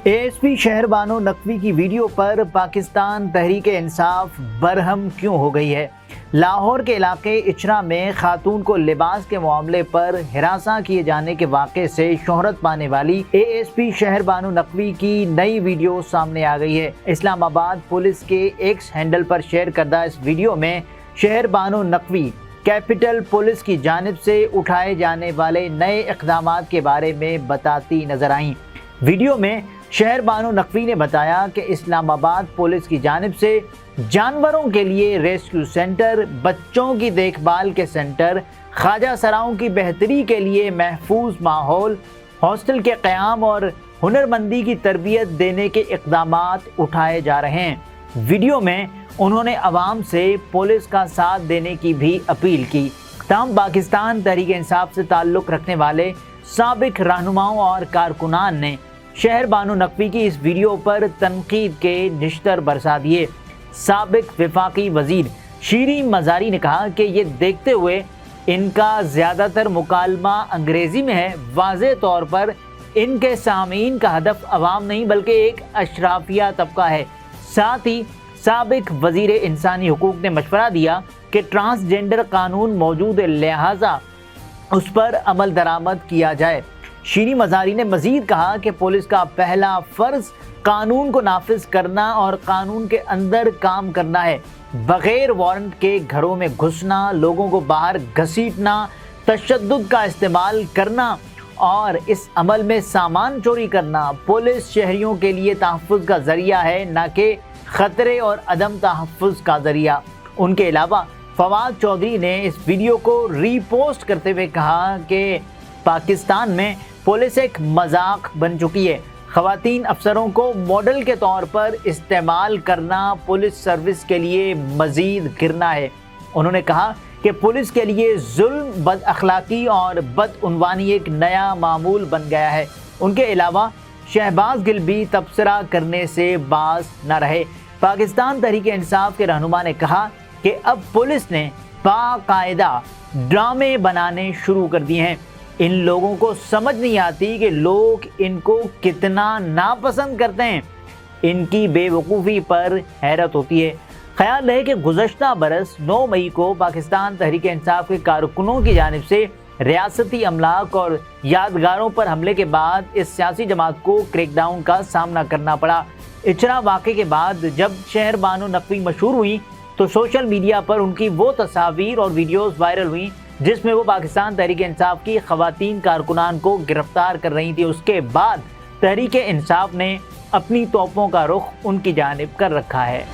ASP शहर बानो नकवी की video पर पाकिस्तान तहरीक इंसाफ बरहम क्यों हो गई है। लाहौर के इलाके इचरा में खातून को लिबास के मामले पर हिरासा किए जाने के वाक़े से शोहरत पाने वाली ASP शहर बानो नकवी की नई वीडियो सामने आ गई है। इस्लामाबाद पुलिस के एक्स हैंडल पर शेयर करदा इस वीडियो में शहर बानो नकवी कैपिटल पुलिस की जानिब से उठाए जाने वाले नए इक़दामात के बारे में बताती नजर आईं। वीडियो में शहर बानो नकवी ने बताया कि इस्लामाबाद पुलिस की जानिब से जानवरों के लिए रेस्क्यू सेंटर, बच्चों की देखभाल के सेंटर, ख्वाजा सराओं की बेहतरी के लिए महफूज माहौल, हॉस्टल के क़याम और हुनरमंदी की तरबियत देने के इक़दामात उठाए जा रहे हैं। वीडियो में उन्होंने अवाम से पुलिस का साथ देने की भी अपील की। तमाम पाकिस्तान तहरीक इंसाफ से ताल्लुक़ रखने वाले साबिक रहनुमाओं और कारकुनान ने शहर बानो नकवी की इस वीडियो पर तनकीद के निश्तर बरसा दिए। साबिक वफाकी वजीर शीरी मज़ारी ने कहा कि ये देखते हुए इनका ज़्यादातर मुकालमा अंग्रेज़ी में है, वाज़े तौर पर इनके सामीन का हदफ अवाम नहीं बल्कि एक अशराफिया तबका है। साथ ही साबिक वजीर इंसानी हुकूक ने मशवरा दिया कि ट्रांसजेंडर कानून मौजूद है, लिहाजा उस पर अमल दरामद किया जाए। शीरी मज़ारी ने मज़ीद कहा कि पुलिस का पहला फ़र्ज़ कानून को नाफिज करना और कानून के अंदर काम करना है। बग़ैर वारंट के घरों में घुसना, लोगों को बाहर घसीटना, तशद्दुद का इस्तेमाल करना और इस अमल में सामान चोरी करना पुलिस शहरियों के लिए तहफ़्फ़ुज़ का ज़रिया है, न कि ख़तरे और अदम तहफ़्फ़ुज़ का ज़रिया। उनके अलावा फवाद चौधरी ने इस वीडियो को रीपोस्ट करते हुए कहा कि पाकिस्तान में पुलिस एक मजाक बन चुकी है। ख़वातीन अफसरों को मॉडल के तौर पर इस्तेमाल करना पुलिस सर्विस के लिए मज़ीद गिरना है। उन्होंने कहा कि पुलिस के लिए जुल्म, बद अखलाकी और बदउनवानी एक नया मामूल बन गया है। उनके अलावा शहबाज गिल भी तबसरा करने से बाज न रहे। पाकिस्तान तहरीक इंसाफ के रहनुमा ने कहा कि अब पुलिस ने बाकायदा ड्रामे बनाने शुरू कर दिए हैं। इन लोगों को समझ नहीं आती कि लोग इनको कितना नापसंद करते हैं। इनकी बेवकूफ़ी पर हैरत होती है। ख्याल है कि गुज़श्ता बरस 9 मई को पाकिस्तान तहरीक इंसाफ के कारकुनों की जानिब से रियासती अमलाक और यादगारों पर हमले के बाद इस सियासी जमात को क्रैकडाउन का सामना करना पड़ा। इचरा वाक़े के बाद जब शहर बानो नकवी मशहूर हुई तो सोशल मीडिया पर उनकी वो तस्वीर और वीडियोज़ वायरल हुई जिसमें वो पाकिस्तान तहरीक इंसाफ की ख़वातीन कारकुनान को गिरफ्तार कर रही थी। उसके बाद तहरीक इंसाफ ने अपनी तोपों का रुख उनकी जानिब कर रखा है।